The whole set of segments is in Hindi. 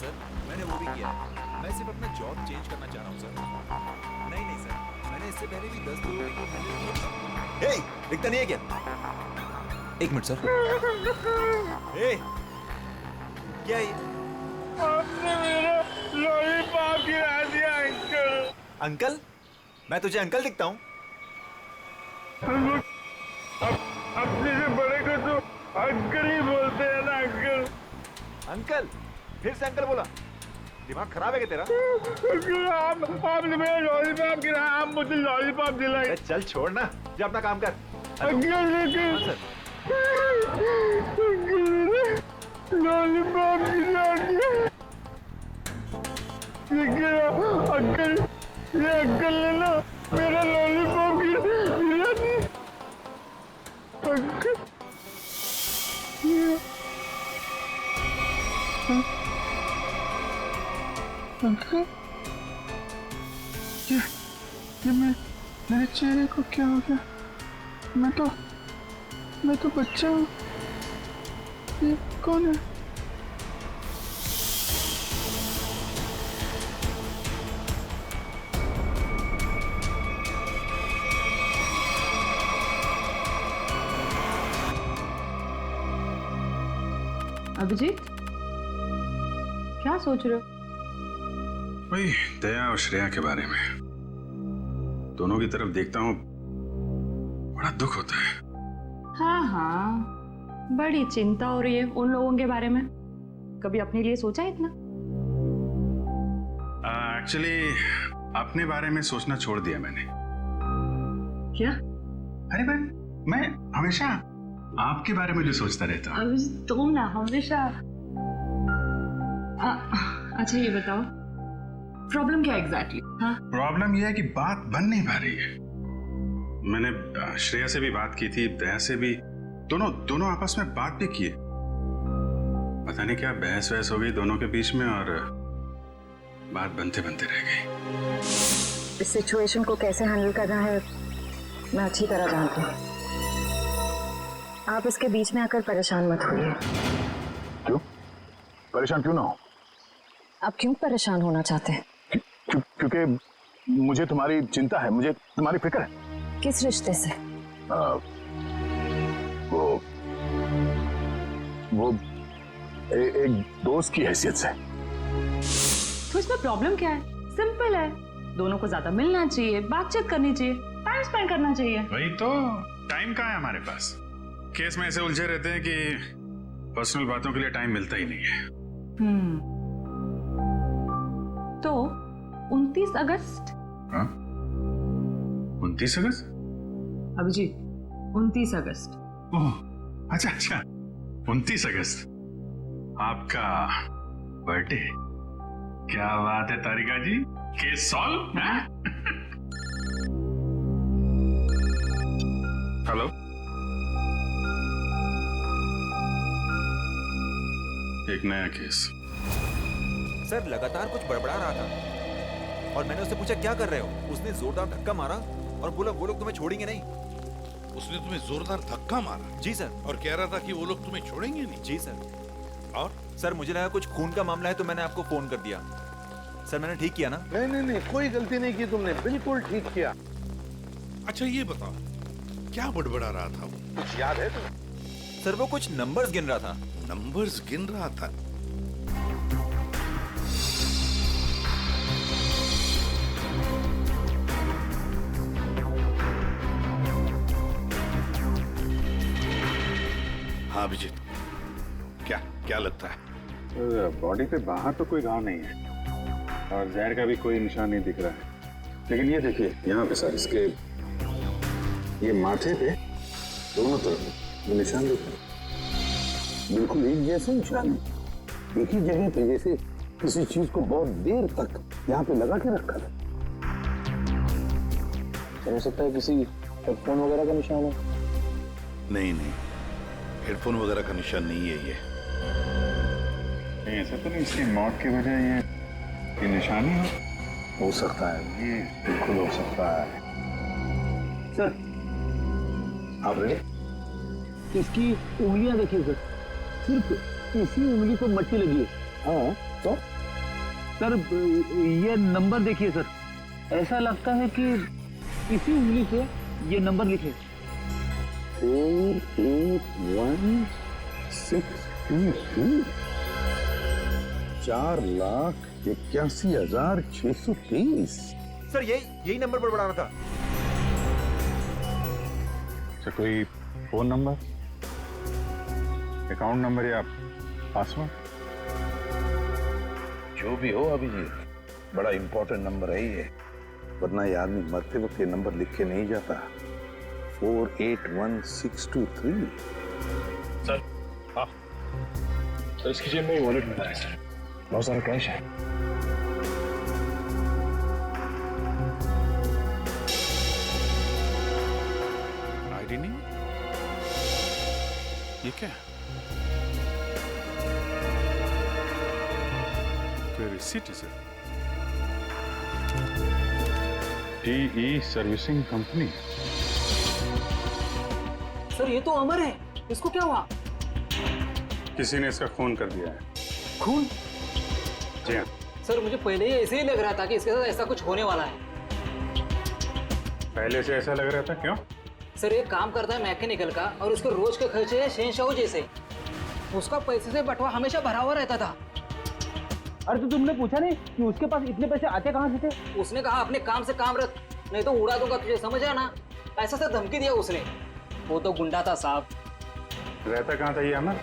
सर, मैंने वो भी किया है। मैं सिर्फ अपना जॉब चेंज करना चाह रहा हूँ सर। नहीं नहीं सर, मैंने इससे पहले भी 10 लोगों को हैंडल किया। हे, दिखता नहीं है क्या? एक मिनट सर। हे, क्या है ये? आपने मेरा लॉलीपॉप गिरा दिया अंकल। अंकल? मैं तुझे अंकल दिखता हूँ? अपने से बड़े को तो अंकल ही बोलते हैं ना अंकल। अंकल? फिर से अंकल बोला? दिमाग खराब है क्या तेरा? अंकल आपने मेरा लॉलीपॉप गिराया, आप मुझे लॉलीपॉप दिलाए। अरे चल छोड़ ना, जा अपना काम कर। अंकल हाँ सर। लॉलीपॉप गिरा दिया। ये गिरा अंकल, ये अंकल ने ना मेरा लॉलीपॉप गिरा दिया। अंकल अंकल ये मेरे चेहरे को क्या हो गया? मैं तो बच्चा हूँ। ये कौन है? अभिजीत, क्या सोच रहे हो? वही दया और श्रेया के बारे में। दोनों की तरफ देखता हूँ, बड़ा दुख होता है। हाँ, बड़ी चिंता हो रही है उन लोगों के बारे में। कभी अपने लिए सोचा है इतना? एक्चुअली अपने बारे में सोचना छोड़ दिया मैंने। क्या? अरे मैं हमेशा आपके बारे में जो सोचता रहता हूँ। अभिजीत, तुम ना हमेशा। अच्छा ये बताओ, प्रॉब्लम क्या एग्जैक्टली? हाँ, प्रॉब्लम यह है कि बात बन नहीं पा रही है। मैंने श्रेया से भी बात की थी, दया से भी, दोनों आपस में बात भी की। पता नहीं क्या बहस वहस हो गई दोनों के बीच में और बात बनते बनते रह गई। इस सिचुएशन को कैसे हैंडल करना है मैं अच्छी तरह जानती हूँ। आप इसके बीच में आकर परेशान मत होइए। क्यों? परेशान क्यों ना हो? आप क्यों परेशान होना चाहते हैं? क्योंकि मुझे तुम्हारी चिंता है, मुझे तुम्हारी फिक्र है। किस रिश्ते से? वो एक दोस्त की हैसियत से। तो इसमें प्रॉब्लम क्या है? सिंपल है, दोनों को ज्यादा मिलना चाहिए, बातचीत करनी चाहिए, टाइम स्पेंड करना चाहिए। वही तो, टाइम कहाँ है हमारे पास? केस में ऐसे उलझे रहते हैं कि पर्सनल बातों के लिए टाइम मिलता ही नहीं है। तो 29 अगस्त? हाँ? 29 अगस्त? अभिजीत, 29 अगस्त। ओह, अच्छा 29 अगस्त आपका बर्थडे। क्या बात है तारिका जी, केस सॉल्व है? हेलो, एक नया केस। सर लगातार कुछ बड़बड़ा रहा था और मैंने उससे पूछा क्या कर रहे हो? उसने जोरदार धक्का मारा और बोला वो लोग तुम्हें छोड़ेंगे नहीं। उसने तुम्हें जोरदार धक्का मारा? जी सर। और कह रहा था कि वो लोग तुम्हें छोड़ेंगे नहीं? जी सर। और सर मुझे लगा कुछ खून का मामला है तो मैंने आपको फोन कर दिया। सर मैंने ठीक किया ना? नहीं, कोई गलती नहीं की तुमने, बिल्कुल ठीक किया। अच्छा ये बताओ, क्या बड़बड़ा रहा था वो? कुछ याद है तुम्हें? सर वो कुछ नंबर्स गिन रहा था। नंबर्स गिन रहा था? हाँ अभिजीत, क्या लगता है? बॉडी पे बाहर तो कोई घाव नहीं है और जहर का भी कोई निशान नहीं दिख रहा है, लेकिन ये देखिए यहाँ पे सर, इसके ये माथे पे दोनों तरफ ये निशान दिख रहे हैं। बिल्कुल एक जैसे निशान है, एक ही जगह पे, जैसे किसी चीज को बहुत देर तक यहाँ पे लगा के रखा था। हो सकता है किसी हेडफोन वगैरह का निशान हो। नहीं, हेडफोन वगैरह का निशान नहीं है ये। नहीं, ऐसा तो नहीं इसकी मौत की वजह ये निशानी हो सकता है, ये बिल्कुल हो सकता है। सर आप रेडी? इसकी उंगलियां देखिए सर, सिर्फ इसी उंगली को मट्टी लगी है। हाँ तो सर ये नंबर देखिए सर, ऐसा लगता है कि इसी उंगली से ये नंबर लिखे। 48162 4,81,630। सर यही नंबर पर बढ़ाना था। अच्छा, कोई फोन नंबर, अकाउंट नंबर या पासवर्ड? जो भी हो अभिजीत, बड़ा इंपॉर्टेंट नंबर है ये, वरना ये आदमी मरते वक्त ये नंबर लिख के नहीं जाता। 481,623। सर हाँ सर, इसकी जेब में वॉलेट मिला है सर, बहुत सारा कैश है। आईडी नहीं, ये क्या? कोई रिसीट है sir? TE servicing company. Sir ये तो अमर है, इसको क्या हुआ? किसी ने इसका खून कर दिया है। खून? जी हाँ। सर मुझे पहले ही ऐसे ही लग रहा था कि इसके साथ ऐसा कुछ होने वाला है। पहले से ऐसा लग रहा था, क्यों? सर एक काम करता है मैकेनिकल का, और उसके रोज के खर्चे है शहंशाह जैसे। उसका पैसे से बंटवा हमेशा भरा हुआ रहता था। अरे तो तुमने पूछा नहीं कि उसके पास इतने पैसे आते कहाँ से थे? उसने कहा अपने काम से काम रख, नहीं तो उड़ा दूंगा तुझे, समझ रहा ना? ऐसा से धमकी दिया उसने। वो तो गुंडा था साहब। रहता कहाँ था ये अमर?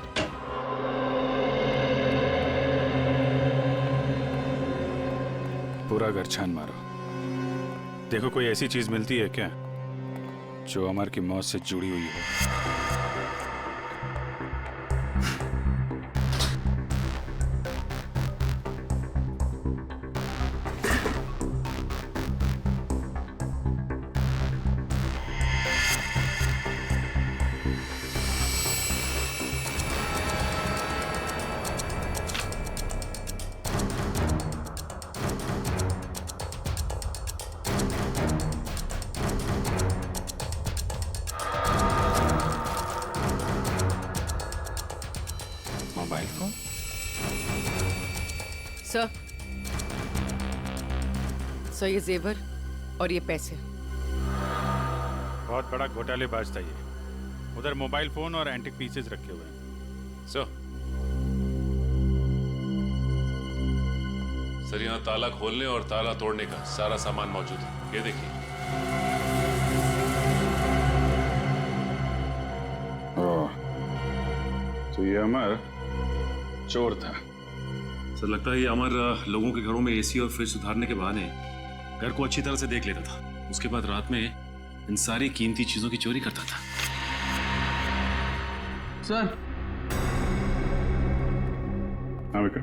पूरा घर छान मारो, देखो कोई ऐसी चीज मिलती है क्या जो अमर की मौत से जुड़ी हुई हो। Mobile phone? सर ये जेवर और ये पैसे। बहुत बड़ा घोटालेबाज था ये। उधर मोबाइल फोन और एंटिक पीसेस रखे हुए हैं। सर यहाँ ताला खोलने और ताला तोड़ने का सारा सामान मौजूद है, ये देखिए। तो ये अमर चोर था। सर लगता है ये अमर लोगों के घरों में एसी और फ्रिज सुधारने के बहाने घर को अच्छी तरह से देख लेता था। उसके बाद रात में इन सारी कीमती चीजों की चोरी करता था। सर हाँ विक्रम।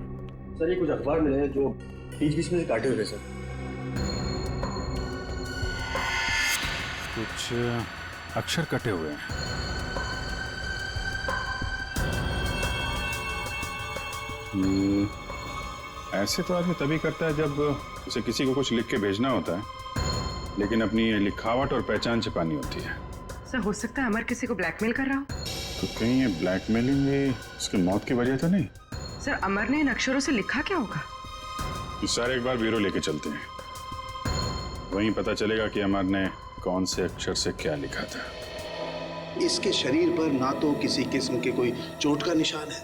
सर ये कुछ अखबार मिले हैं जो बीच बीच में से काटे हुए हैं सर। कुछ अक्षर कटे हुए हैं। ऐसे तो आदमी तभी करता है जब उसे किसी को कुछ लिख के भेजना होता है, लेकिन अपनी लिखावट और पहचान छिपानी होती है। सर हो सकता है अमर किसी को ब्लैकमेल कर रहा हो। तो कहीं ये ब्लैकमेलिंग भी उसकी मौत की वजह तो नहीं? सर अमर ने इन अक्षरों से लिखा क्या होगा? इस सारे एक बार ब्यूरो लेके चलते हैं, वहीं पता चलेगा कि अमर ने कौन से अक्षर से क्या लिखा था। इसके शरीर पर ना तो किसी किस्म के कोई चोट का निशान है,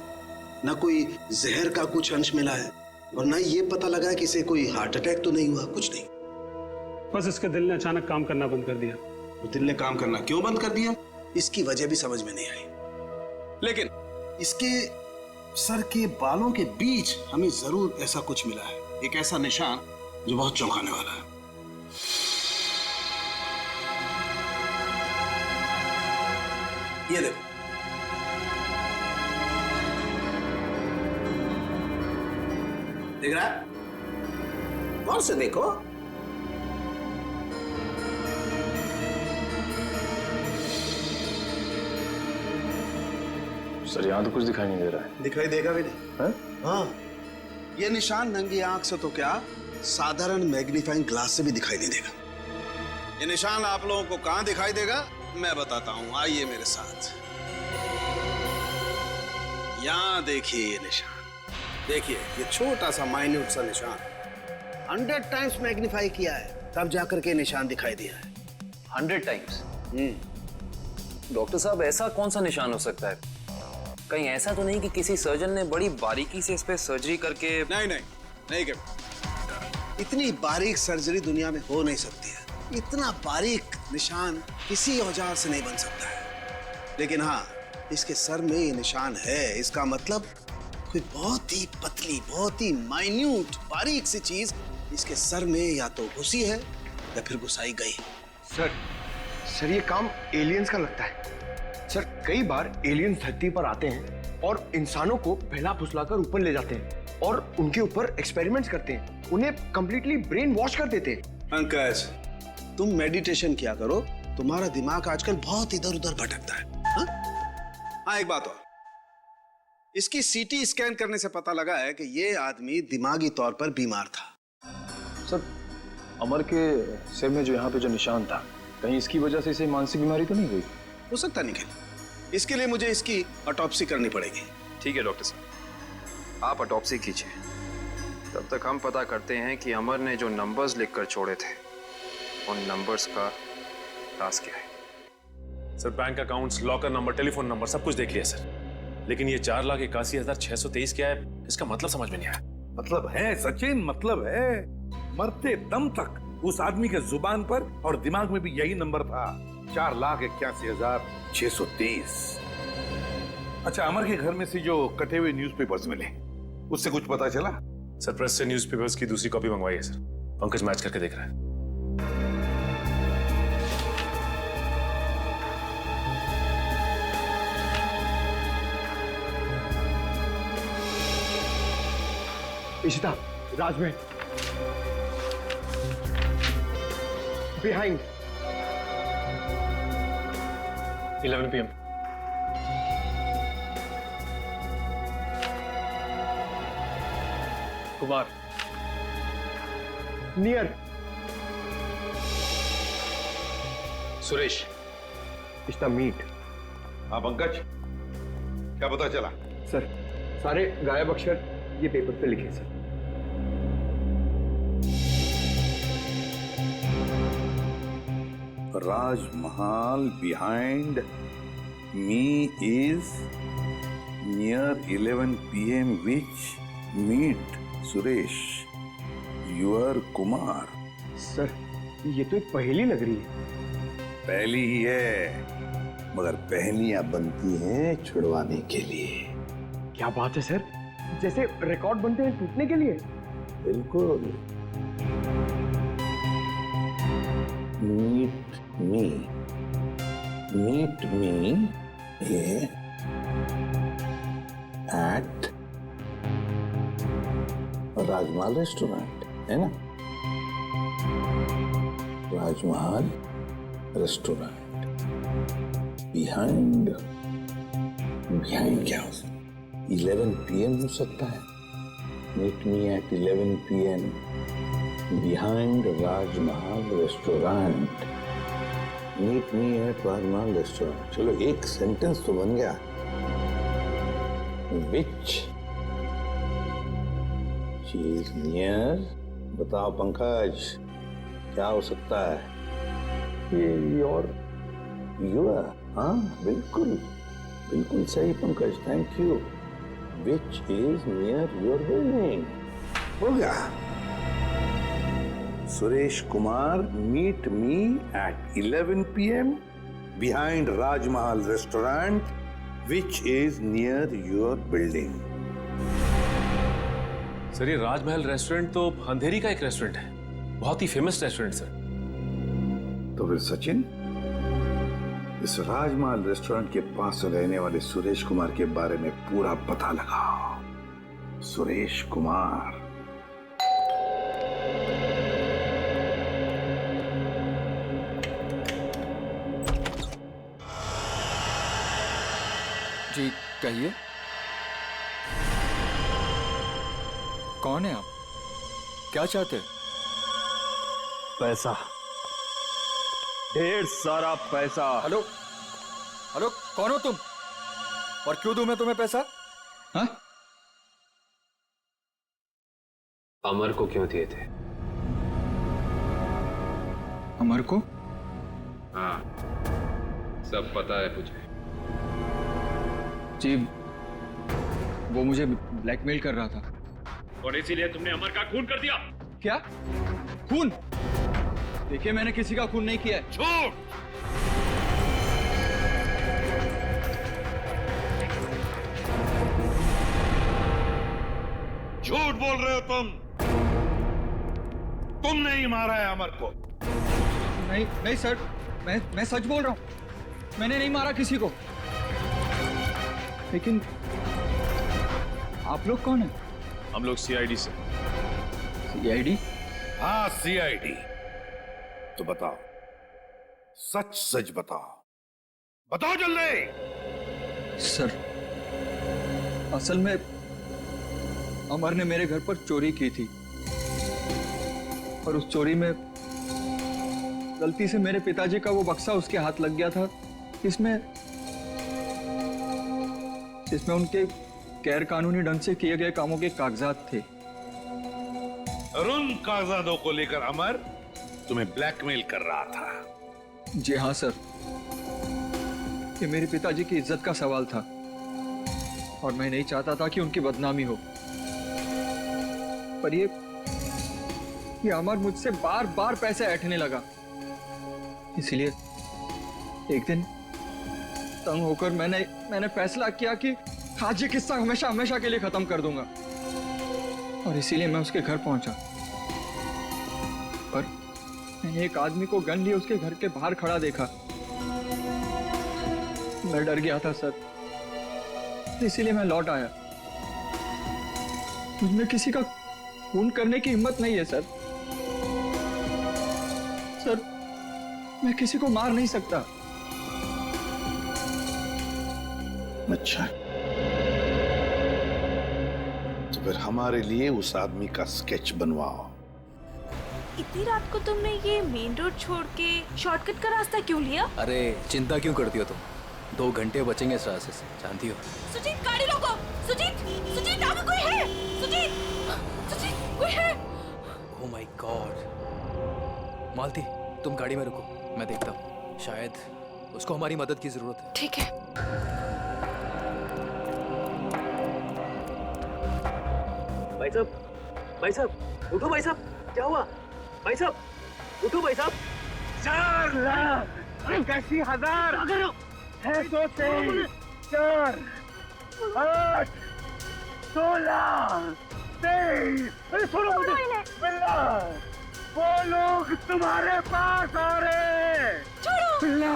ना कोई जहर का कुछ अंश मिला है, और ना ये पता लगा कि इसे कोई हार्ट अटैक तो नहीं हुआ, कुछ नहीं। बस इसके दिल ने अचानक काम करना बंद कर दिया। दिल ने काम करना क्यों बंद कर दिया, इसकी वजह भी समझ में नहीं आई, लेकिन इसके सर के बालों के बीच हमें जरूर ऐसा कुछ मिला है, एक ऐसा निशान जो बहुत चौंकाने वाला है। ये देखो, देख रहा है? गौर से देखो। सर यहाँ तो कुछ दिखाई नहीं दे रहा है। दिखाई देगा भी नहीं। हाँ, ये निशान नंगी आंख से तो क्या, साधारण मैग्नीफाइंग ग्लास से भी दिखाई नहीं देगा। ये निशान आप लोगों को कहां दिखाई देगा मैं बताता हूं, आइए मेरे साथ। यहां देखिए ये निशान, देखिए ये छोटा सा माइन्यूट सा निशान 100 टाइम्स मैग्नीफाई किया है, तब जाकर के निशान दिखाई दिया है। 100 टाइम्स? डॉक्टर साहब, ऐसा कौन सा निशान हो सकता है? कहीं ऐसा तो नहीं कि किसी सर्जन ने बड़ी बारीकी से इस पे सर्जरी करके? नहीं कर। इतनी बारीक सर्जरी दुनिया में हो नहीं सकती है। इतना बारीक निशान किसी औजार से नहीं बन सकता है। लेकिन हाँ, इसके सर में ये निशान है, इसका मतलब कोई बहुत ही पतली, बहुत ही माइन्यूट, बारीक सी चीज इसके सर में या तो घुसी है या फिर घुसाई गई। सर ये काम एलियंस का लगता है। सर कई बार एलियंस धरती पर आते हैं और इंसानों को बहला फुसलाकर ऊपर ले जाते हैं और उनके ऊपर एक्सपेरिमेंट्स करते हैं, उन्हें कंप्लीटली ब्रेन वॉश कर देते हैं। पंकज, तुम मेडिटेशन किया करो, तुम्हारा दिमाग आजकल बहुत इधर उधर भटकता है। हाँ, एक बात और, इसकी सीटी स्कैन करने से पता लगा है कि ये आदमी दिमागी तौर पर बीमार था। सर अमर के सिर में जो यहाँ पे जो निशान था, कहीं इसकी वजह से इसे मानसिक बीमारी तो नहीं हुई? हो सकता निखिल, इसके लिए मुझे इसकी ऑटोप्सी करनी पड़ेगी। ठीक है डॉक्टर साहब, आप ऑटोप्सी कीजिए। तब तक हम पता करते हैं कि अमर ने जो नंबर्स लिखकर छोड़े थे, उन नंबर्स का राज क्या है। Sir bank accounts, locker number, telephone number सब कुछ देख लिया सर, लेकिन ये 4,81,623 क्या है, इसका मतलब समझ में नहीं आया। मतलब है सचिन, मतलब है। मरते दम तक उस आदमी के जुबान पर और दिमाग में भी यही नंबर था, 4,81,623। अच्छा, अमर के घर में से जो कटे हुए न्यूज़पेपर्स मिले, उससे कुछ पता चला? सर प्रेस से न्यूज़पेपर्स की दूसरी कॉपी मंगवाई है सर, पंकज मैच करके देख रहा है। Ishita, Rajmahal, behind 11 PM। Kumar, near Suresh, Ishita, meet. हाँ पंकज, क्या पता चला? सर सारे गायब अक्षर ये पेपर पे लिखे sir. Rajmahal behind me is near 11 PM which meet Suresh, your Kumar। Sir ये तो एक पहेली लग रही है। पहली ही है, मगर पहेलियां बनती हैं छुड़वाने के लिए। क्या बात है सर, जैसे रिकॉर्ड बनते हैं टूटने के लिए। बिल्कुल। meet me at Rajmahal restaurant, है ना? राजमहल रेस्टोरेंट बिहाइंड क्या हो सकता है? 11 PM हो सकता है। Meet me at 11 PM behind Rajmahal restaurant. Meet me at Rajmahal restaurant. चलो एक सेंटेंस तो बन गया। विच चीज नियर, बताओ पंकज, क्या हो सकता है? ये योर, हाँ बिल्कुल बिल्कुल सही Pankaj, thank you. Which is near your building, हो गया। Suresh Kumar, meet me at 11 PM behind Rajmahal restaurant which is near your building. Sir ये राजमहल रेस्टोरेंट तो अंधेरी का एक रेस्टोरेंट है, बहुत ही फेमस रेस्टोरेंट सर। तो फिर सचिन, इस राजमहल रेस्टोरेंट के पास रहने वाले सुरेश कुमार के बारे में पूरा पता लगाओ। सुरेश कुमार। जी कहिए, कौन है आप? क्या चाहते हैं? पैसा, ढेर सारा पैसा। हेलो हेलो, कौन हो तुम और क्यों दूं मैं तुम्हें पैसा? हाँ? अमर को क्यों दिए थे? अमर को? हाँ, सब पता है मुझे। जी, वो मुझे ब्लैकमेल कर रहा था। और इसीलिए तुमने अमर का खून कर दिया? क्या? खून? देखिए, मैंने किसी का खून नहीं किया है। झूठ! झूठ बोल रहे हो तुम। तुमने ही मारा है अमर को। नहीं नहीं सर, मैं सच बोल रहा हूँ। मैंने नहीं मारा किसी को। लेकिन आप लोग कौन हैं? हम लोग सीआईडी से। सीआईडी? हाँ, सीआईडी। तो बताओ, सच सच बताओ, बताओ जल्दी। सर, असल में अमर ने मेरे घर पर चोरी की थी और उस चोरी में गलती से मेरे पिताजी का वो बक्सा उसके हाथ लग गया था, इसमें उनके गैर कानूनी ढंग से किए गए कामों के कागजात थे। और उन कागजातों को लेकर अमर तुम्हें ब्लैकमेल कर रहा था। जी हाँ सर, ये मेरे पिताजी की इज्जत का सवाल था और मैं नहीं चाहता था कि उनकी बदनामी हो। पर ये अमर मुझसे बार बार पैसे ऐंठने लगा। इसलिए एक दिन तंग होकर मैंने फैसला किया कि आज ये किस्सा हमेशा हमेशा के लिए खत्म कर दूंगा। और इसीलिए मैं उसके घर पहुंचा। पर मैंने एक आदमी को गन लिए उसके घर के बाहर खड़ा देखा। मैं डर गया था सर, इसीलिए मैं लौट आया। मुझमें किसी का खून करने की हिम्मत नहीं है सर। सर, मैं किसी को मार नहीं सकता। अच्छा, तो फिर हमारे लिए उस आदमी का स्केच बनवाओ। इतनी रात को तुमने ये मेन रोड छोड़ के शॉर्टकट का रास्ता क्यों लिया? अरे चिंता क्यों करती हो तुम? 2 घंटे बचेंगे इस रास्ते से, जानती हो। सुजीत, गाड़ी रोको। सुजीत, आगे कोई है? सुजीत, कोई है? Oh my God. मालती, तुम गाड़ी में रुको, मैं देखता हूँ। शायद उसको हमारी मदद की जरूरत है। ठीक है। भाई साहब, उठो भाई साहब, क्या हुआ? भाई साहब, उठो भाई साहब। 4 लाख 81,000 है, 2 3 4 8 16 23। अरे सुनो मुझे, बिल्ला, वो लोग तुम्हारे पास आ रहे। छोड़ो बिल्ला।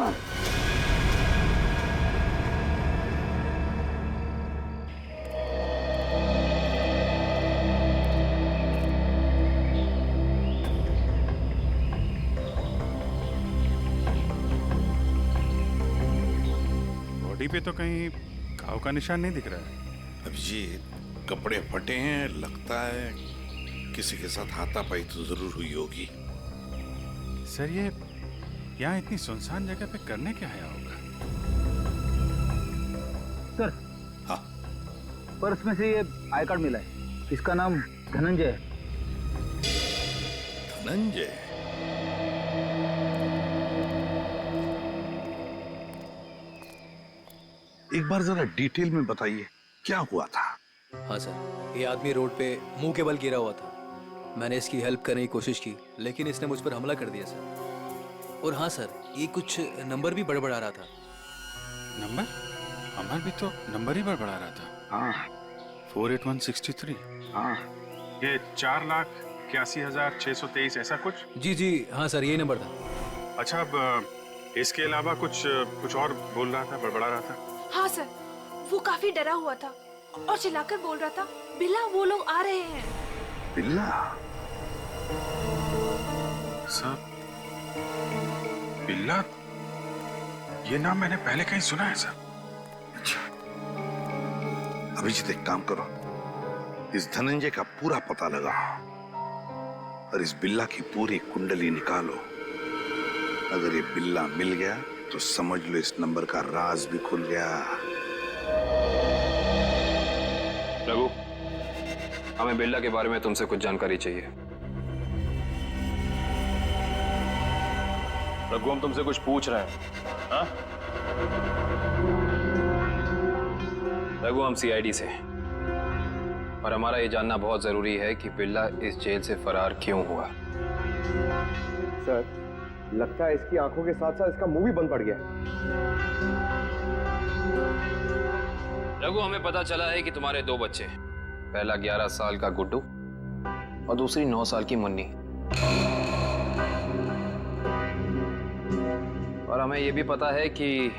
बॉडी पे तो कहीं घाव का निशान नहीं दिख रहा है। अभिजीत, कपड़े फटे हैं, लगता है किसी के साथ हाथापाई तो जरूर हुई होगी। सर, ये यहाँ इतनी सुनसान जगह पे करने क्या आया होगा? सर, हाँ, पर्स में से ये आई कार्ड मिला है। इसका नाम धनंजय है। धनंजय? एक बार जरा डिटेल में बताइए, क्या हुआ था? हाँ सर, ये आदमी रोड पे मुंह के बल गिरा हुआ था। मैंने इसकी हेल्प करने की कोशिश की, लेकिन इसने मुझ पर हमला कर दिया सर। और हाँ सर, ये कुछ नंबर भी बड़बड़ा रहा था। नंबर? अमर भी तो नंबर ही बड़बड़ा रहा था। हाँ, 48163। हाँ, ये 4,81,623 ऐसा कुछ? जी हाँ सर, यही नंबर था। अच्छा, अब इसके अलावा कुछ और बोल रहा था, बड़बड़ा रहा था? हाँ सर, वो काफी डरा हुआ था और चिल्लाकर बोल रहा था, बिल्ला, वो लोग आ रहे हैं। बिल्ला? सर, बिल्ला, ये नाम मैंने पहले कहीं सुना है सर। अच्छा, अभिजीत, एक काम करो, इस धनंजय का पूरा पता लगाओ और इस बिल्ला की पूरी कुंडली निकालो। अगर ये बिल्ला मिल गया तो समझ लो इस नंबर का राज भी खुल गया। रघु, हमें बिल्ला के बारे में तुमसे कुछ जानकारी चाहिए। रघु, हम तुमसे कुछ पूछ रहे हैं। हाँ? रघु, हम सीआईडी से हैं और हमारा ये जानना बहुत जरूरी है कि बिल्ला इस जेल से फरार क्यों हुआ। सर, लगता है इसकी आंखों के साथ साथ इसका मुंह भी बंद पड़ गया। रघु, हमें पता चला है कि तुम्हारे दो बच्चे हैं, पहला 11 साल का गुड्डू और दूसरी 9 साल की मुन्नी। और हमें यह भी पता है कि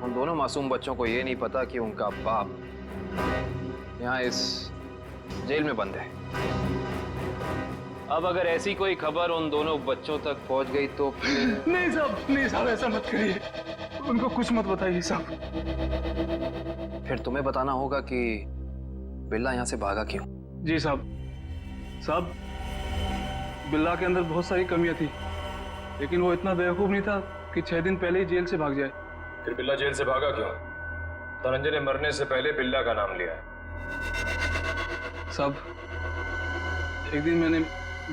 उन दोनों मासूम बच्चों को यह नहीं पता कि उनका बाप यहाँ इस जेल में बंद है। अब अगर ऐसी कोई खबर उन दोनों बच्चों तक पहुंच गई तो नहीं साहब, ऐसा मत करिए, उनको कुछ मत बताइए साहब। फिर तुम्हें बताना होगा कि बिल्ला यहाँ से भागा क्यों। जी साहब, बिल्ला के अंदर बहुत सारी कमियां थी, लेकिन वो इतना बेवकूफ नहीं था कि 6 दिन पहले ही जेल से भाग जाए। फिर बिल्ला जेल से भागा क्यों? धनंजय ने मरने से पहले बिल्ला का नाम लिया है। साहब, एक दिन मैंने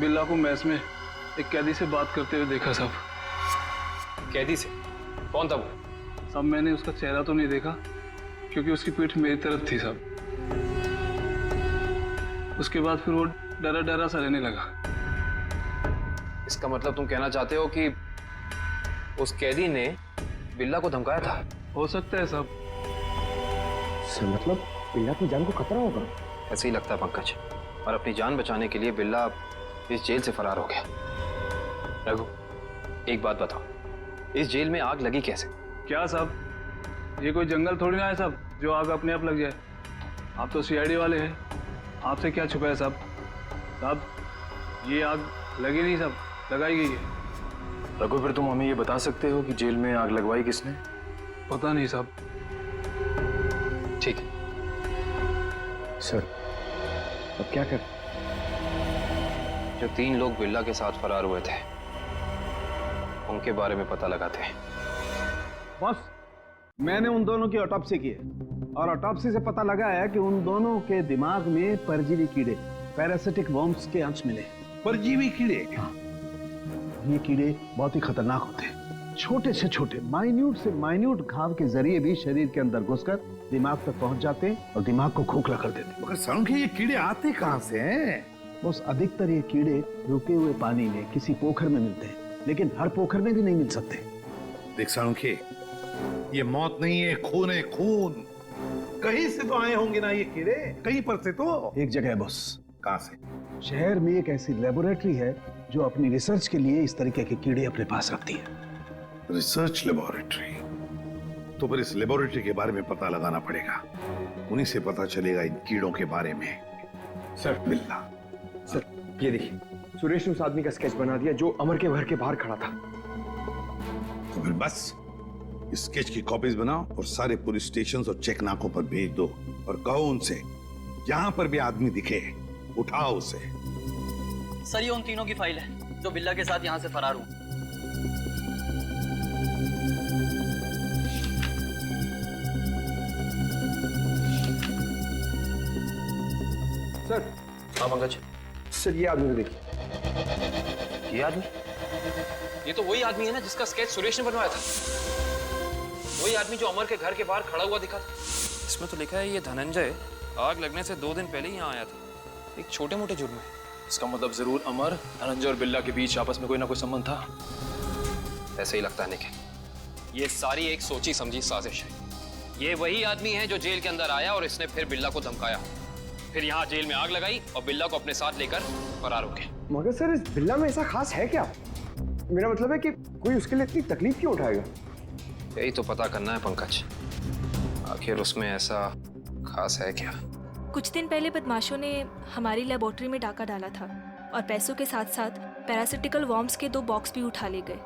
बिल्ला को मैस में एक कैदी से बात करते हुए देखा साहब। कैदी से? कौन था वो? साहब, मैंने उसका चेहरा तो नहीं देखा क्योंकि उसकी पीठ मेरी तरफ थी साहब। उसके बाद फिर वो डरा डरा सा रहने लगा। इसका मतलब तुम कहना चाहते हो कि उस कैदी ने बिल्ला को धमकाया था? हो सकता है साहब। सर, मतलब बिल्ला की जान को खतरा होगा? ऐसे ही लगता है पंकज, और अपनी जान बचाने के लिए बिल्ला इस जेल से फरार हो गया। रघु, एक बात बताओ, इस जेल में आग लगी कैसे? क्या साहब, ये कोई जंगल थोड़ी ना है साहब जो आग अपने आप लग जाए। आप तो सीआईडी वाले हैं, आपसे क्या छुपा है साहब? साहब, ये आग लगी नहीं साहब, लगाई गई है। रघु, फिर तुम हमें ये बता सकते हो कि जेल में आग लगवाई किसने? पता नहीं साहब। ठीक है सर, अब क्या कर? जो 3 लोग बिल्ला के साथ फरार हुए थे उनके बारे में पता लगाते हैं। बस, मैंने उन दोनों की ऑटोप्सी की है और ऑटोप्सी से पता लगा है कि उन दोनों के दिमाग में परजीवी कीड़े, पैरासिटिक वर्म्स के अंश मिले। परजीवी कीड़े? हाँ, ये कीड़े बहुत ही खतरनाक होते हैं। छोटे से छोटे, माइन्यूट से माइन्यूट घाव के जरिए भी शरीर के अंदर घुसकर दिमाग तक पहुंच जाते हैं और दिमाग को खोखला कर देते हैं। मगर सालुंखे, ये कीड़े आते कहां से हैं? बस अधिकतर ये कीड़े रुके हुए पानी में किसी पोखर में मिलते हैं, लेकिन हर पोखर में भी नहीं मिल सकते। देख सालुंखे, ये मौत नहीं है, खून है, खून। कहीं से तो आए होंगे ना ये कीड़े, कहीं पर से तो। एक जगह है बॉस। कहां से? शहर में एक ऐसी लेबोरेटरी है जो अपनी रिसर्च के लिए इस तरीके के कीड़े अपने पास रखती है। Research laboratory? तो फिर इस लेबोरेटरी के बारे में पता लगाना पड़ेगा, उन्हीं से पता चलेगा इन कीड़ों के बारे में। सर, बिल्ला। सर, ये देखिए, सुरेश ने उस आदमी का स्केच बना दिया जो अमर के घर के बाहर खड़ा था। तो फिर बस इस स्केच की कॉपीज बनाओ और सारे पुलिस स्टेशन और चेक नाकों पर भेज दो और कहो उनसे, जहां पर भी आदमी दिखे उठाओ उसे। सर, ये उन तीनों की फाइल है जो बिल्ला के साथ यहाँ से फरार हुए। सर। हाँ पंकज। सर, ये आदमी देखिए। ये आदमी? ये तो वही आदमी है ना जिसका स्केच सुरेश ने बनवाया था। वही आदमी जो अमर के घर के बाहर खड़ा हुआ दिखा था। इसमें तो लिखा है ये धनंजय आग लगने से 2 दिन पहले ही यहाँ आया था, एक छोटे मोटे जुर्म में। इसका मतलब जरूर अमर, धनंजय और बिल्ला के बीच आपस में कोई ना कोई संबंध था। ऐसे ही लगता है निखिल, ये सारी एक सोची समझी साजिश है। ये वही आदमी है जो जेल के अंदर आया और इसने फिर बिल्ला को धमकाया, फिर यहाँ जेल में आग लगाई और बिल्ला को अपने साथ लेकर फरार हो गए। मगर सर, इस बिल्ला में ऐसा खास है क्या? मेरा मतलब है कि कोई उसके लिए इतनी तकलीफ क्यों उठाएगा? यही तो पता करना है पंकज, आखिर उसमें ऐसा खास है क्या? कुछ दिन पहले बदमाशों ने हमारी लेबोरेटरी में डाका डाला था और पैसों के साथ साथ पैरासिटिकल वर्म्स के 2 बॉक्स भी उठा ले गए।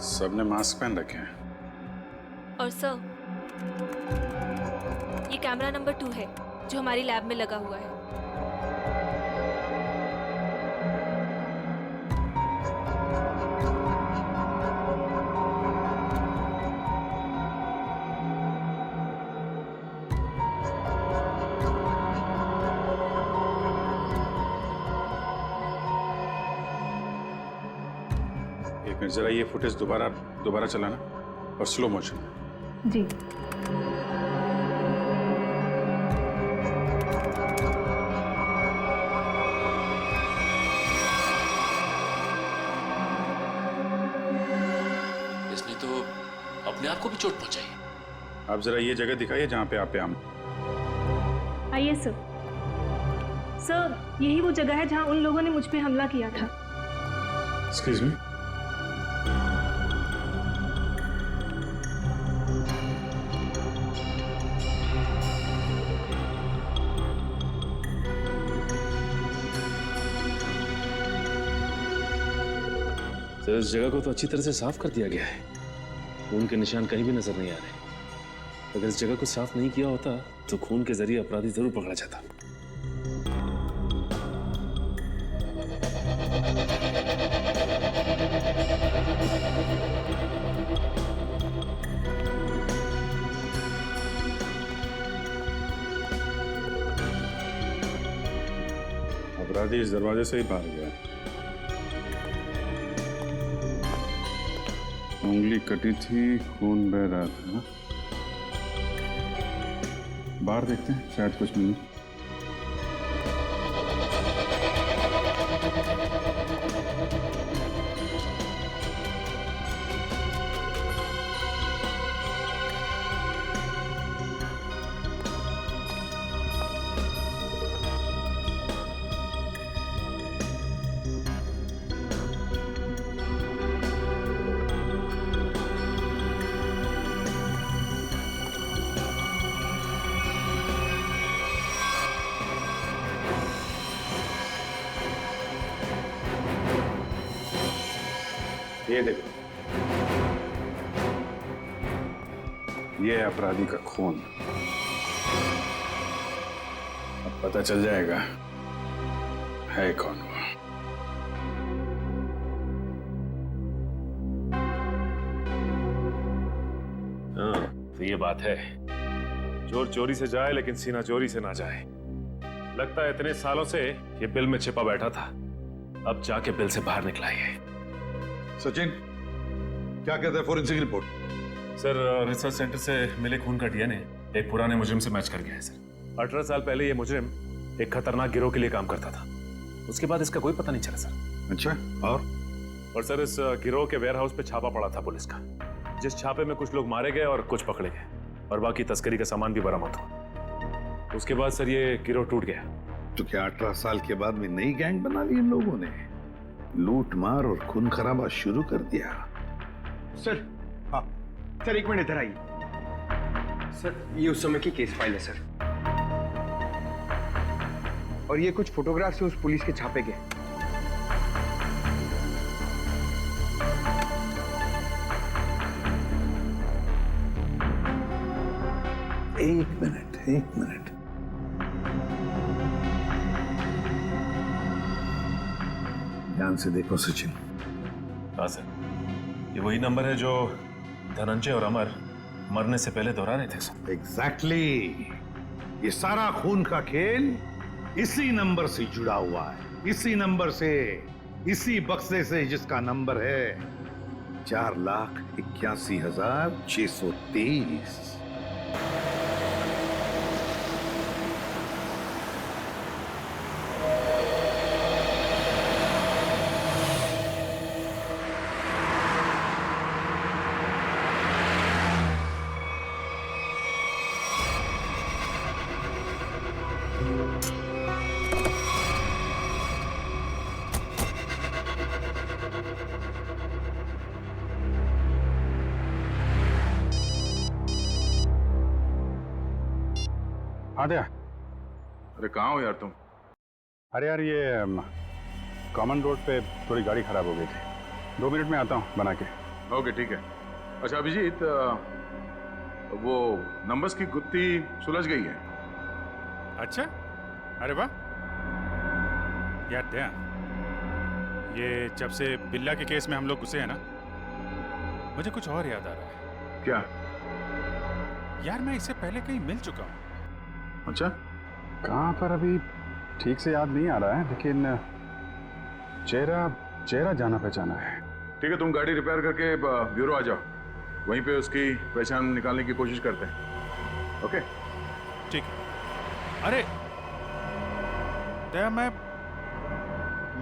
सबने मास्क पहन रखे हैं। और सर, ये कैमरा नंबर 2 है जो हमारी लैब में लगा हुआ है। जरा ये फुटेज दोबारा चलाना और स्लो मोशन। जी। इसने तो अपने आप को भी चोट पहुंचाई। आप जरा ये जगह दिखाइए जहां पे आप आम। आइए सर। सर, यही वो जगह है जहां उन लोगों ने मुझ पे हमला किया था। Excuse me. सर, इस जगह को तो अच्छी तरह से साफ कर दिया गया है। खून के निशान कहीं भी नजर नहीं आ रहे। अगर इस जगह को साफ नहीं किया होता तो खून के जरिए अपराधी जरूर पकड़ा जाता। अपराधी इस दरवाजे से ही बाहर गया। उंगली कटी थी, खून बह रहा था। बाहर देखते हैं, शायद कुछ मिले। ये देखो, ये है अपराधी का खून। अब पता चल जाएगा है कौन वो। हाँ, तो ये बात है। चोर चोरी से जाए लेकिन सीना चोरी से ना जाए। लगता है इतने सालों से ये बिल में छिपा बैठा था, अब जाके बिल से बाहर निकला है। सचिन, क्या कहते हैं forensic report? Sir, research centre से मिले खून का डीएनए एक पुराने मुजरिम से मैच कर गया है सर। 18 साल पहले ये मुजरिम एक खतरनाक गिरोह के लिए काम करता था। उसके बाद इसका कोई पता नहीं चला सर। अच्छा, और सर, इस गिरोह के वेयर हाउस पे छापा पड़ा था पुलिस का, जिस छापे में कुछ लोग मारे गए और कुछ पकड़े गए और बाकी तस्करी का सामान भी बरामद हुआ। उसके बाद सर ये गिरोह टूट गया। तो क्या 18 साल के बाद में नई गैंग बना ली इन लोगों ने? लूट मार और खून खराबा शुरू कर दिया। सर, हाँ सर, एक मिनट इधर आइए। सर, ये उस समय की केस फाइल है सर, और ये कुछ फोटोग्राफ से उस पुलिस के छापे के। एक मिनट। ध्यान से देखो सचिन। हाँ सर, ये वही नंबर है जो धनंजय और अमर मरने से पहले दोहरा रहे थे सर। एग्जैक्टली। ये सारा खून का खेल इसी नंबर से जुड़ा हुआ है, इसी नंबर से, इसी बक्से से जिसका नंबर है 4,81,630। आद्या, अरे कहाँ हो यार तुम? अरे यार, ये कॉमन रोड पे थोड़ी गाड़ी खराब हो गई थी। 2 मिनट में आता हूँ बना के। ओके, ठीक है। अच्छा अभिजीत, वो नंबर्स की गुत्थी सुलझ गई है। अच्छा, अरे वाह यार। दया, ये जब से बिल्ला के केस में हम लोग घुसे हैं ना, मुझे कुछ और याद आ रहा है। क्या? यार, मैं इससे पहले कहीं मिल चुका हूँ। अच्छा, कहाँ पर अभी ठीक से याद नहीं आ रहा है, लेकिन चेहरा जाना पहचाना है। ठीक है, तुम गाड़ी रिपेयर करके ब्यूरो आ जाओ, वहीं पे उसकी पहचान निकालने की कोशिश करते हैं। ओके ठीक है। अरे दया,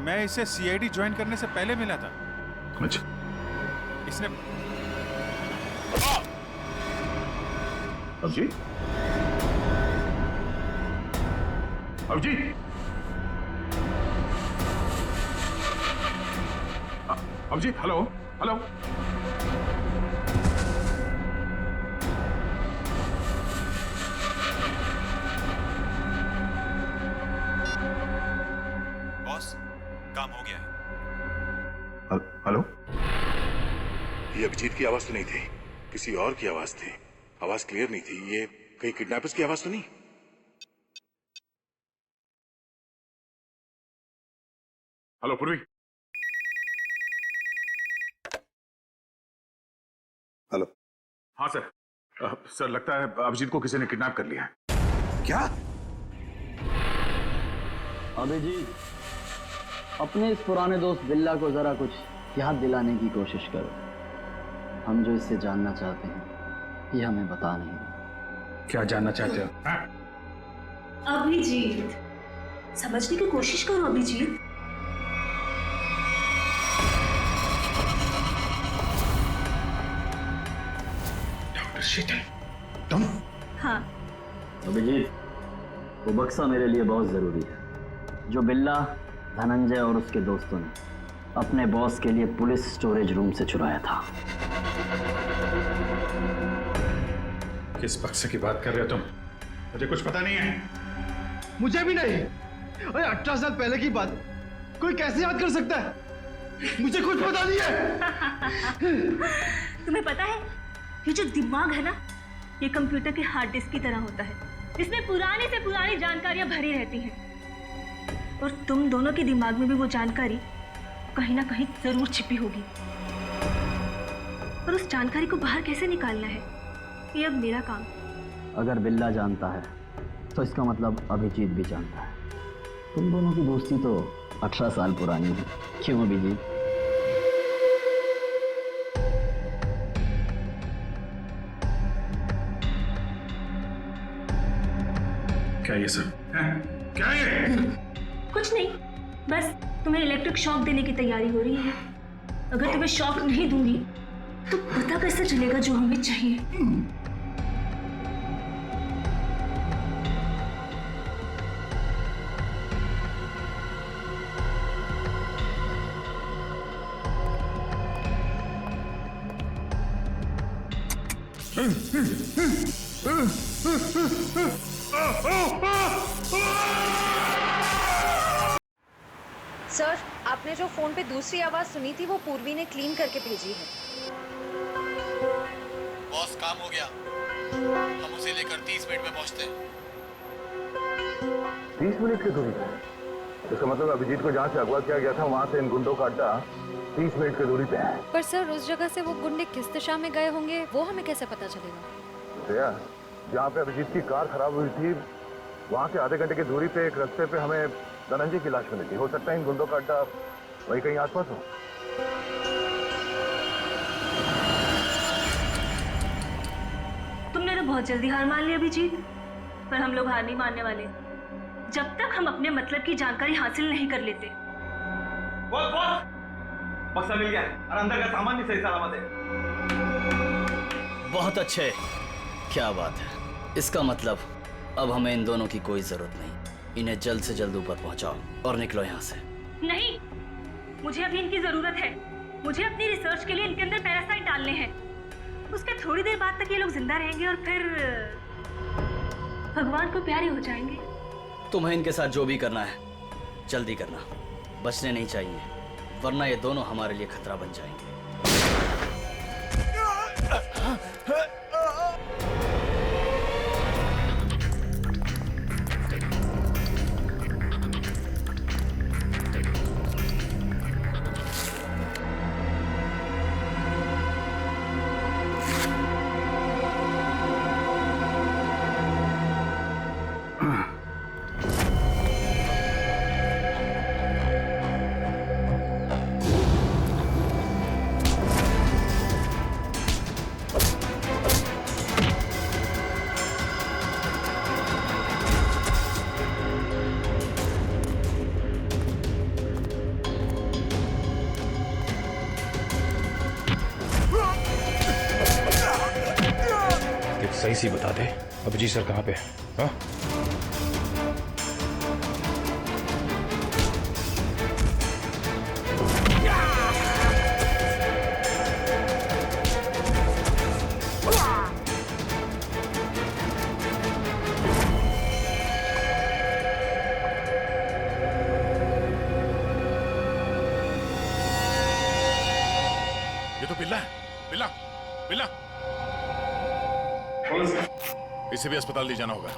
मैं इसे सीआईडी ज्वाइन करने से पहले मिला था। अच्छा, इसने Abhijit, Abhijit, Abhijit, hello hello. Boss, काम हो गया है। हेलो, ये अभिजीत की आवाज तो नहीं थी, किसी और की आवाज थी। आवाज क्लियर नहीं थी। ये कहीं किडनैपर्स की आवाज तो नहीं? हेलो पूर्वी। हेलो। हाँ सर। सर लगता है अभिजीत को किसी ने किडनैप कर लिया है। क्या? अभिजीत, अपने इस पुराने दोस्त बिल्ला को जरा कुछ याद दिलाने की कोशिश करो। हम जो इससे जानना चाहते हैं ये हमें बता नहीं रहा। क्या जानना चाहते हो? अभिजीत, समझने की कोशिश करो अभिजीत। डॉक्टर शीतल, तुम? हाँ। अभिजीत, वो बक्सा मेरे लिए बहुत जरूरी है जो बिल्ला, धनंजय और उसके दोस्तों ने अपने बॉस के लिए पुलिस स्टोरेज रूम से चुराया था। किस बक्से की बात कर रहे हो तुम? मुझे कुछ पता नहीं है। मुझे भी नहीं। अरे 18 साल पहले की बात कोई कैसे याद कर सकता है? मुझे कुछ पता नहीं है। तुम्हें पता है, ये जो दिमाग है ना, ये कंप्यूटर के हार्ड डिस्क की तरह होता है। इसमें पुरानी से पुरानी जानकारियां भरी रहती हैं और तुम दोनों के दिमाग में भी वो जानकारी कहीं ना कहीं जरूर छिपी होगी। और उस जानकारी को बाहर कैसे निकालना है, ये अब मेरा काम। अगर बिल्ला जानता है तो इसका मतलब अभिजीत भी जानता है। तुम दोनों की दोस्ती तो 18 साल पुरानी है, क्यों अभिजीत? क्या ये सब? क्या ये? कुछ नहीं, बस तुम्हें इलेक्ट्रिक शॉक देने की तैयारी हो रही है। अगर तुम्हें शॉक नहीं दूंगी तो पता कैसे चलेगा जो हमें चाहिए? सर, आपने जो फोन पे दूसरी आवाज सुनी थी वो पूर्वी ने क्लीन करके भेजी है। बॉस, काम हो गया। हम उसे लेकर 30 मिनट में पहुंचते हैं। 30 मिनट की दूरी पे? इसका मतलब अभिजीत को जहाँ से अगवा किया गया था वहाँ से इन गुंडों का अड्डा 30 मिनट की दूरी पे है। पर सर, उस जगह से वो गुंडे किस दिशा में गए होंगे वो हमें कैसे पता चलेगा? जहाँ पे अभिजीत की कार खराब हुई थी वहाँ से आधे घंटे की दूरी पे एक रास्ते पे हमें धनंजय की लाश मिली थी। हो सकता है इन गुंडों का अड्डा वही कहीं आसपास हो। तुमने तो बहुत जल्दी हार मान ली अभिजीत, पर हम लोग हार नहीं मानने वाले जब तक हम अपने मतलब की जानकारी हासिल नहीं कर लेते। बॉस, बक्सा मिल गया और अंदर का सामान भी सही सलामत है। बहुत अच्छे, क्या बात है। इसका मतलब अब हमें इन दोनों की कोई जरूरत नहीं। इन्हें जल्द से जल्द ऊपर पहुंचाओ और निकलो यहाँ से। नहीं, मुझे अभी इनकी जरूरत है। मुझे अपनी रिसर्च के लिए इनके अंदर पैरासाइट डालने हैं। उसके थोड़ी देर बाद तक ये लोग जिंदा रहेंगे और फिर भगवान को प्यारे हो जाएंगे। तुम्हें इनके साथ जो भी करना है जल्दी करना, बचने नहीं चाहिए, वरना ये दोनों हमारे लिए खतरा बन जाएंगे। सी बता दे अभिजीत सर कहाँ पे है? हाँ? ये तो बिल्ला है। बिल्ला बिल्ला इसे भी अस्पताल ले जाना होगा।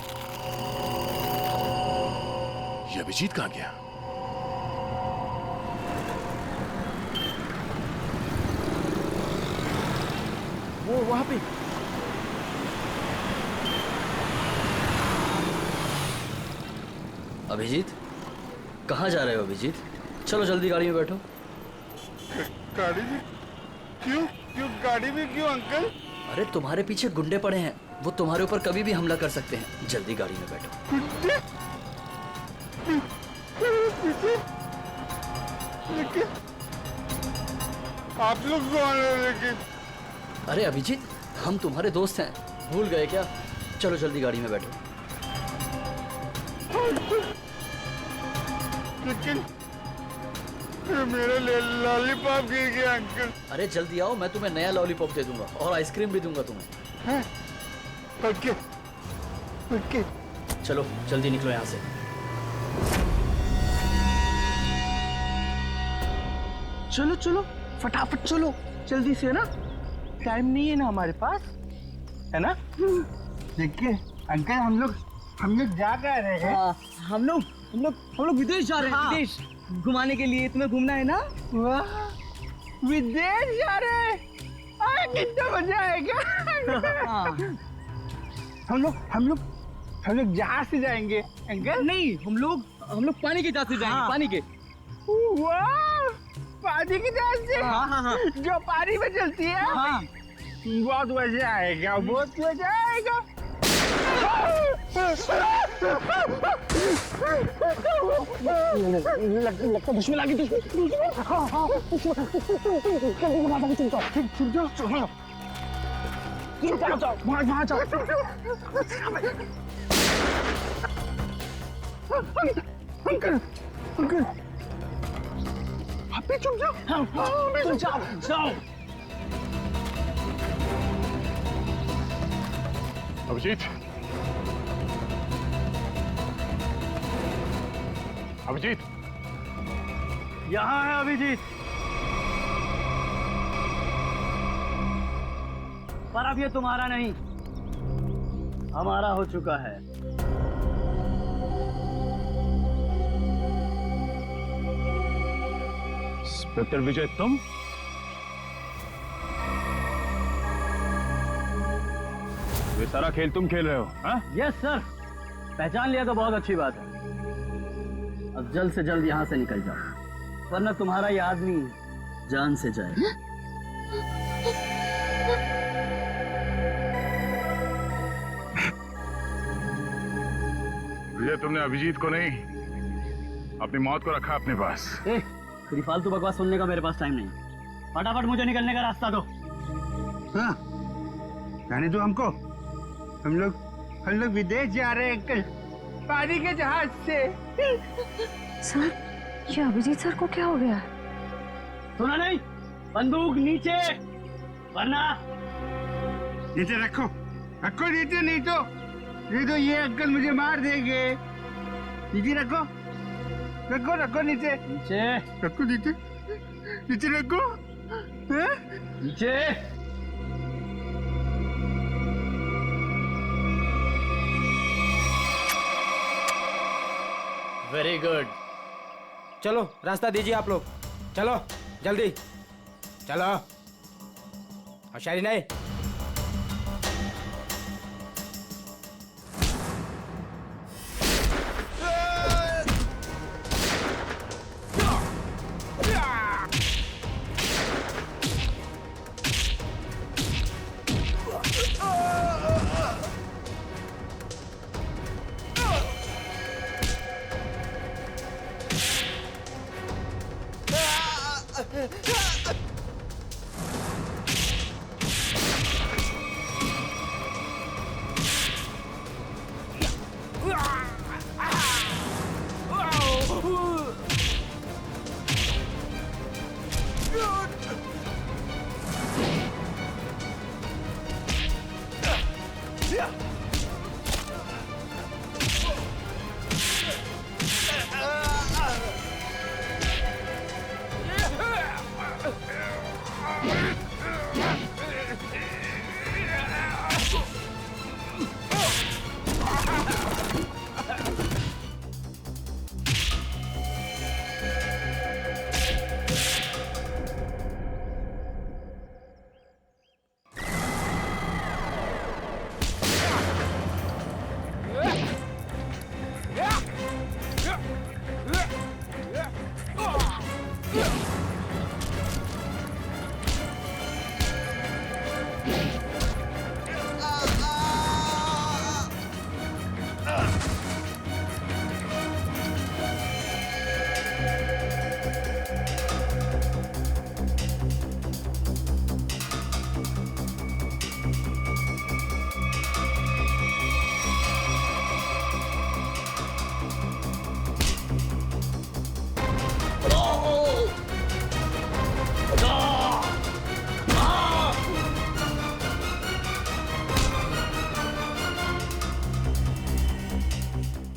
ये अभिजीत कहाँ गया? वो वहां पे। अभिजीत, कहाँ जा रहे हो अभिजीत? चलो जल्दी गाड़ी में बैठो। गाड़ी में क्यों? क्यों गाड़ी में क्यों अंकल? अरे तुम्हारे पीछे गुंडे पड़े हैं, वो तुम्हारे ऊपर कभी भी हमला कर सकते हैं। जल्दी गाड़ी में बैठो। लेकिन आप लोग कौन हो? लेकिन अरे अभिजीत, हम तुम्हारे दोस्त हैं, भूल गए क्या? चलो जल्दी गाड़ी में बैठो। लेकिन मेरा लॉलीपॉप गिर गया अंकल। अरे जल्दी आओ, मैं तुम्हें नया लॉलीपॉप दे दूंगा और आइसक्रीम भी दूंगा तुम्हें। Okay okay. चलो जल्दी निकलो यहाँ से। चलो चलो फटाफट चलो, जल्दी से ना, टाइम नहीं है ना हमारे पास, है ना? देखिए अंकल, हम लोग जा रहे हैं। हम लोग विदेश जा रहे हैं। विदेश घुमाने के लिए। तुम्हें घूमना है ना? वाह, विदेश जा रहे हैं, कितना मजा आएगा। हम लोग जहाज से जाएंगे अंकल। नहीं, हम लोग पानी के जहाज से जाएंगे। पानी के। वाह, पानी की जहाज से। हाँ। जो पानी में चलती है। हाँ। बहुत मजा आएगा, बहुत मजा आएगा। लगता दुश्मन आ गई। वहाँ जाओ। अंकल आप भी चुप जाओ। जाओ। अभिजीत, अभिजीत, यहाँ है अभिजीत। पर अब ये तुम्हारा नहीं, हमारा हो चुका है। इंस्पेक्टर विजय, तुम? ये सारा खेल तुम खेल रहे हो? हाँ? यस सर, पहचान लिया तो बहुत अच्छी बात है। अब जल्द से जल्द यहाँ से निकल जाओ, वरना तुम्हारा ये आदमी जान से जाए। विजय, तुमने अभिजीत को नहीं, अपनी मौत को रखा अपने पास। तेरी फालतू बकवास सुनने का मेरे पास टाइम नहीं। फटाफट मुझे निकलने का रास्ता दो। हाँ, जाने दो हमको। हम लोग विदेश जा रहे हैं अंकल, पानी के जहाज से। सर, ये अभिजीत सर को क्या हो गया? सुना नहीं? बंदूक नीचे, वरना नीचे रखो नीचे, नहीं तो ये अंकल मुझे मार देंगे। नीचे रखो नीचे रखो, नीचे रखो। नीचे। Very good. चलो रास्ता दीजिए आप लोग, चलो जल्दी चलो। होशियारी नहीं।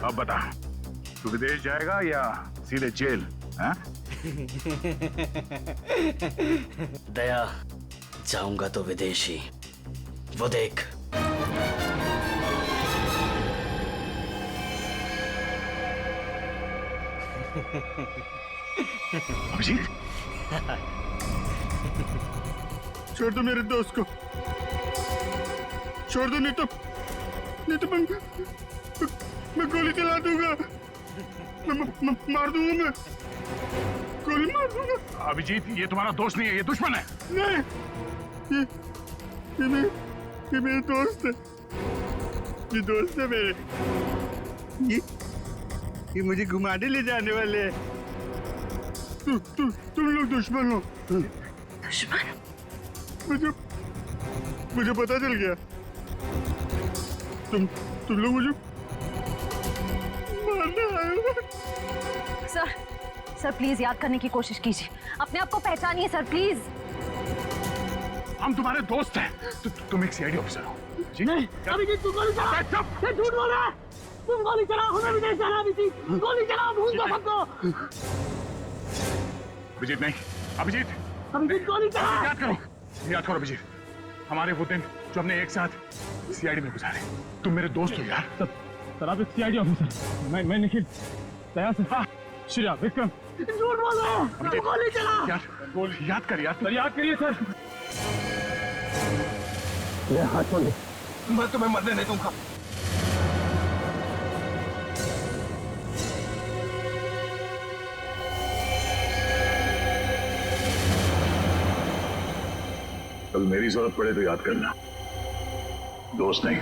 अब बता, तू विदेश जाएगा या सीधे जेल? हाँ? दया, जाऊंगा तो विदेशी, वो देख। अभिजीत, छोड़ दो मेरे दोस्त को, छोड़ दो, नहीं तो मैं गोली चला दूंगा, मैं मार दूंगा, मैं गोली मार दूंगा। अभिजीत, ये तुम्हारा दोस्त नहीं है, ये दुश्मन है। नहीं, ये मेरे दोस्त है, ये दोस्त है मेरे, ये मुझे घुमाने ले जाने वाले हैं। तुम लोग दुश्मन हो। दुश्मन? मुझे पता चल गया, तुम लोग मुझे मारने आए हो। सर प्लीज याद करने की कोशिश कीजिए, अपने आप को पहचानिए सर प्लीज। हम तुम्हारे दोस्त हैं। तुम एक सीआईडी ऑफिसर हो जी? नहीं, अभिजीत तू गोली चला, ये झूठ बोल रहा है। तुम गोली चला, हमें विदेश जाना। अभिजीत गोली चला, भूल दो सबको। अभिजीत नहीं, अभिजीत गोली चला। याद करो अभिजीत, हमारे वो दिन जो हमने एक साथ सीआईडी में गुजारे। तुम मेरे दोस्त हो यार। सर आप एक सीआईडी ऑफिसर, मैं निखिल, दया से। हाँ, श्रेया, विक्रम झूठ बोल रहे हैं। गोली चला यार, गोली याद कर यार। सर याद करिए सर। हाथ छोड़ दे, मैं तुम्हें मरने नहीं दूंगा। कल मेरी जरूरत पड़े तो याद करना, दोस्त नहीं,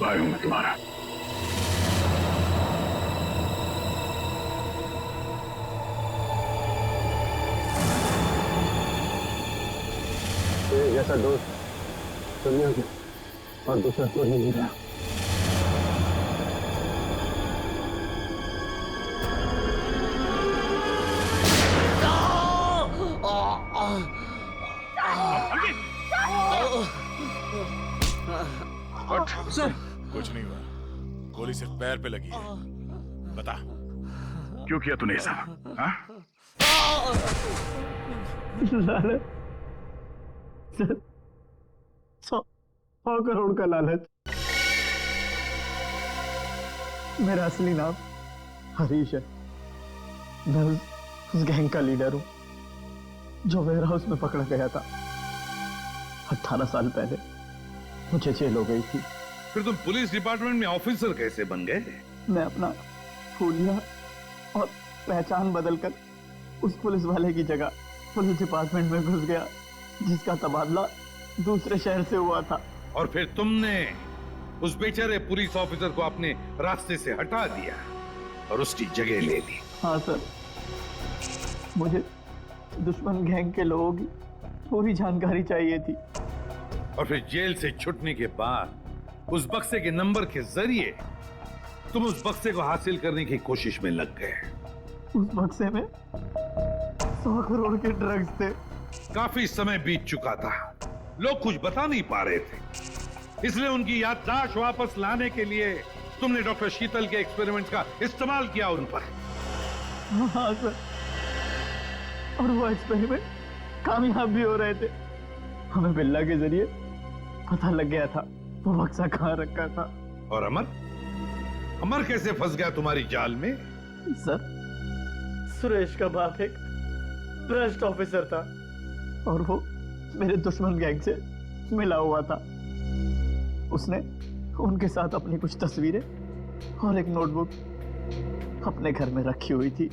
भाई हूं मैं तुम्हारा। जैसा दोस्त दुनिया के और दूसरा कोई नहीं रहा। सर कुछ नहीं हुआ, गोली सिर्फ पैर पे लगी है। बता क्यों किया तूने सब? हाँ? लालच सर, 100 करोड़ का लालच। मेरा असली नाम हरीश है, मैं उस गैंग का लीडर हूं जो वेयर हाउस में पकड़ा गया था। 18 साल पहले मुझे जेल हो गई थी। फिर तुम पुलिस डिपार्टमेंट में ऑफिसर कैसे बन गए? मैं अपना फूलिया और पहचान बदलकर उस पुलिस वाले की जगह पुलिस डिपार्टमेंट में घुस गया, जिसका तबादला दूसरे शहर से हुआ था। और फिर तुमने उस बेचारे पुलिस ऑफिसर को अपने रास्ते से हटा दिया और उसकी जगह ले ली। हाँ सर, मुझे दुश्मन गैंग के लोगों की पूरी जानकारी चाहिए थी। और फिर जेल से छूटने के बाद उस बक्से के नंबर के जरिए तुम उस बक्से को हासिल करने की कोशिश में लग गए। उस बक्से में 100 करोड़ के ड्रग्स थे। काफी समय बीत चुका था, लोग कुछ बता नहीं पा रहे थे, इसलिए उनकी याददाश्त वापस लाने के लिए तुमने डॉक्टर शीतल के एक्सपेरिमेंट का इस्तेमाल किया उन पर। हाँ सर, और वो एक्सपेरिमेंट कामयाब भी हो रहे थे। हमें बिल्ला के जरिए पता लग गया था वो बक्सा कहाँ रखा था। और अमर कैसे फंस गया तुम्हारी जाल में? सर, सुरेश का बाप एक भ्रष्ट ऑफिसर था और वो मेरे दुश्मन गैंग से मिला हुआ था। उसने उनके साथ अपनी कुछ तस्वीरें और एक नोटबुक अपने घर में रखी हुई थी,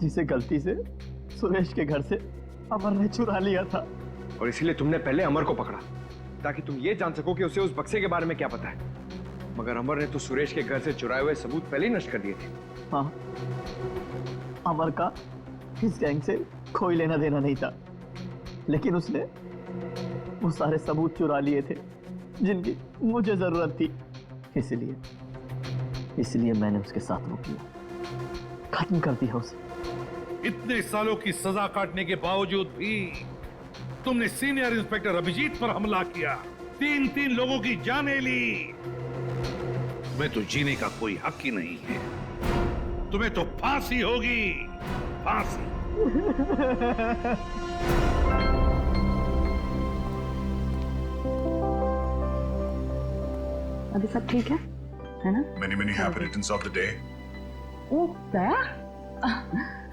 जिसे गलती से सुरेश के घर से अमर ने चुरा लिया था। और इसीलिए तुमने पहले अमर को पकड़ा ताकि तुम ये जान सको कि उसे उस बक्से के बारे में क्या पता है। मगर अमर ने तो सुरेश के घर से चुराए हुए सबूत पहले ही नष्ट कर दिए थे। हाँ, अमर का इस गैंग से कोई लेना देना नहीं था, लेकिन उसने वो सारे सबूत चुरा लिए थे जिनकी मुझे जरूरत थी। इसलिए मैंने उसके साथ वो किया, खत्म कर दिया उसे। इतने सालों की सजा काटने के बावजूद भी तुमने सीनियर इंस्पेक्टर अभिजीत पर हमला किया, 3 लोगों की जानें ली। तुम्हें तो जीने का कोई हक ही नहीं है। तुम्हें तो फांसी होगी, फांसी। अभी सब ठीक है ना? Many many happy returns of the day. Oh, there?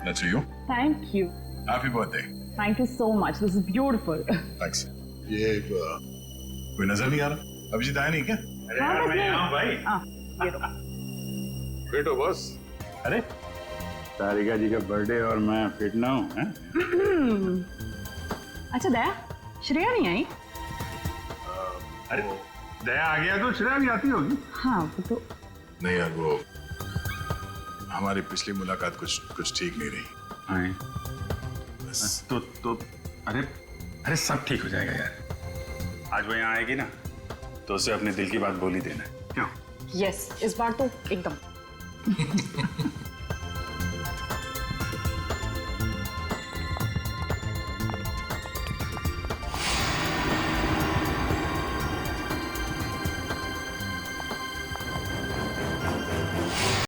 That's you. Thank you. Happy birthday. Thank you so much. This is beautiful. Thanks. ये कोई नजर नहीं आ रहा? अभिजीत आया नहीं क्या? अरे यार मैं यहाँ हूँ भाई। ये लो। बैठो बॉस। अरे तारिका जी का बर्थडे और मैं फिट ना हूँ हैं? अच्छा दया, श्रेया नहीं आई? अरे दया आ गया तो श्रेया भी आती होगी। हाँ वो तो नहीं यार, वो हमारी पिछली मुलाकात कुछ ठीक नहीं रही। हाँ तो अरे सब ठीक हो जाएगा यार। आज वो यहाँ आएगी ना तो उसे अपने दिल की बात बोल ही देना। क्यों? यस, इस बार तो एकदम